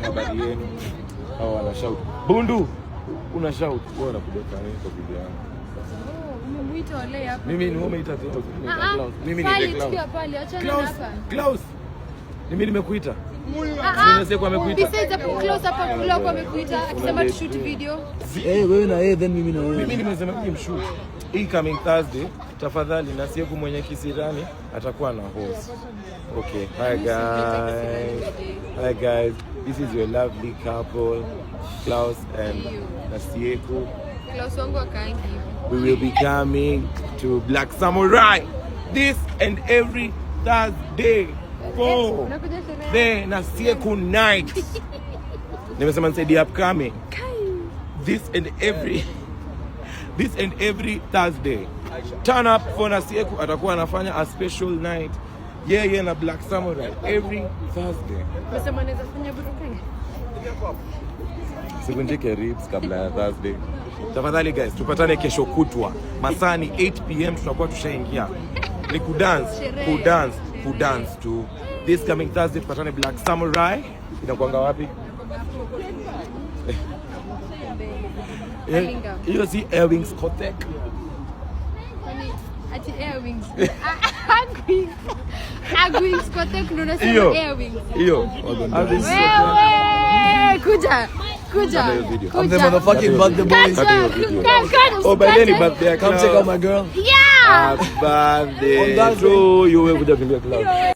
habari yenu. Hao wana shout. Bundu. Una shout. Wewe unakudeka nini kwa video yangu? Umemuita wale hapa. Mimi ni umeita Klaus. Mimi ni Klaus. Pale achana hapa. Klaus. Mimi nimekuita. Nimesema kwa amekuita. Besides hapo Klaus hapa Klaus amekuita akisema to shoot video. Wewe na yeye then mimi na wewe. Mimi nimesema mshoot. Coming Thursday, tafadhali na siku mwenye kisirani atakuwa na host. Okay. Hi guys. This is your lovely couple, Klaus and Nasieku. Klaus wangu akaangi. We will be coming to Black Samurai this and every Thursday for the Nasieku night. Nimesema the upcoming. This and every Thursday. Turn up for Nasieku, atakuwa anafanya a special night. Yeah, na Black Samurai every Thursday. Unasema anaweza fanya burudani? Sikunjike ribs kabla ya Thursday. Tafadhali guys, tupatane kesho kutwa. Masani 8 PM tunakuwa tushaingia. Ni kudance to this coming Thursday tupatane Black Samurai. Inakuanga wapi? Hiyo si Airwings Kotek. Ati Airwings. Airwings Kotek ndo nasema Airwings. Hiyo. Wewe kuja. I'm the motherfucking birthday boys. Oh, by the way, birthday. Come check out my girl. Yeah. Birthday to you. Wewe kuja kimbia club.